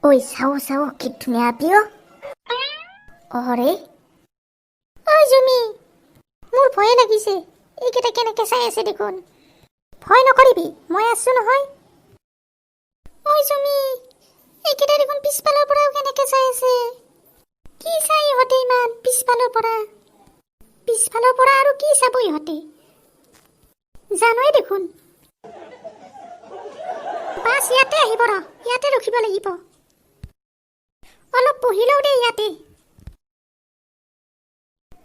ঐ চাও কি ধুনীয়া পিঅ অৰে ঐ জুমি মোৰ ভয়ে লাগিছে এইকেইটা কেনেকৈ চাই আছে দেখোন ভয় নকৰিবি মই আছো নহয় ঐ জুমি এইকেইটা দেখোন পিছফালৰ পৰাও কেনেকৈ চাই আছে কি চাই ইহঁতে ইমান পিছফালৰ পৰা আৰু কি চাব ইহঁতে জানোৱেই দেখোন বাছ ইয়াতে আহিব ৰ ইয়াতে ৰখিব লাগিব অলপ বহি লওঁ দে ইয়াতে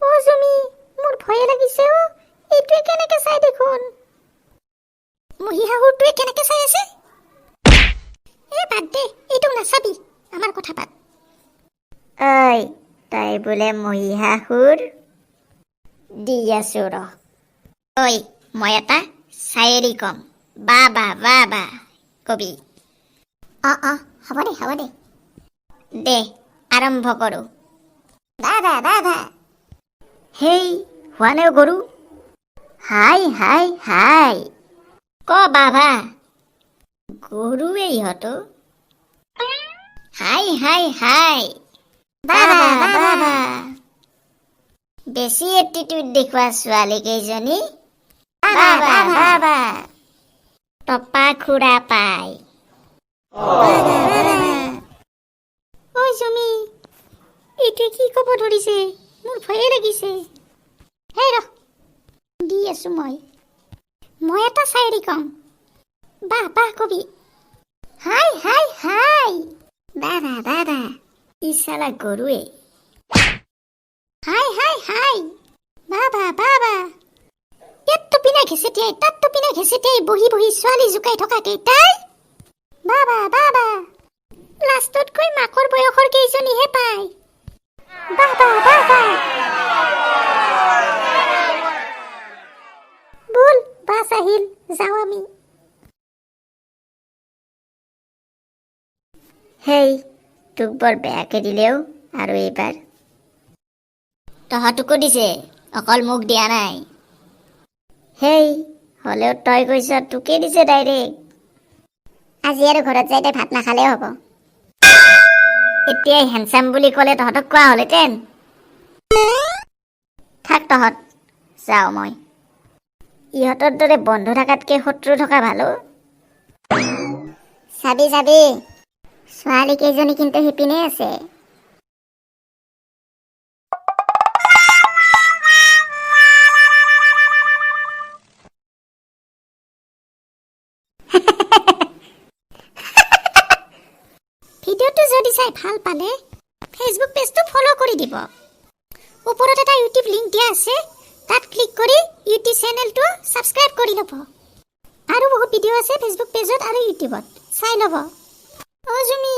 অ জুমি মোৰ ভয়ে লাগিছে অ এইটোৱে কেনেকৈ চাই দেখোন মহি শাহুটোৱে কেনেকৈ চাই আছে বাদ দে এইটো নাচাবি আমাৰ কথা পাত ঐ তাই বোলে মহি শাহুৰ দি আছো ৰ ঐ মই এটা চায়েৰি কম বা কবি হ'ব দে দে আৰম্ভ কৰো দাদা হেই হোৱা নাই গৰু হাই ক বাবা গৰুৱে ইহঁতো হাই বাবা বেছি এটিটিউড দেখুওৱা ছোৱালী কেইজনী বাবা টপা খুৰা পাই ঐ জমি এইটোৱে কি ক'ব ধৰিছে মোৰ ভয়ে লাগিছে হেই ৰ দি আছো মই এটা চায়েৰি কম বাহ কবি হাই দাদা ই চালা গৰুৱে হাই বাবা ইয়াত টপিনা ঘেছেটিয়াই তাত টপিনা ঘেছেটিয়াই বহি ছোৱালী জোকাই থকা কেইটাই বাবা লাষ্টতকৈ মাকৰ বয়সৰ কেইজনীহে পায় বাবা বল বাছ আহিল যাওঁ আমি হেই তোক বৰ বেয়াকে দিলেও আৰু এইবাৰ তহঁতকো দিছে অকল মোক দিয়া নাই হেই হ'লেও তই কৈছ তোকে দিছে ডাইৰেক্ট আজি আৰু ঘৰত যাই তই ভাত নাখালেও হ'ব এতিয়াই হেণ্ডচাম বুলি ক'লে তহঁতক কোৱা হ'লহেঁতেন থাক তহঁত যাওঁ মই ইহঁতৰ দৰে বন্ধু থকাতকৈ শত্ৰু থকা ভালো চাবি ছোৱালী কেইজনী কিন্তু সিপিনে আছে ভিডিঅ'টো যদি চাই ভাল পালে ফেচবুক পেজটো ফলো কৰি দিব ওপৰত এটা ইউটিউব লিংক দিয়া আছে তাত ক্লিক কৰি ইউটিউব চেনেলটো ছাবস্ক্ৰাইব কৰি ল'ব আৰু বহুত ভিডিঅ' আছে ফেচবুক পেজত আৰু ইউটিউবত চাই ল'ব অ জুমি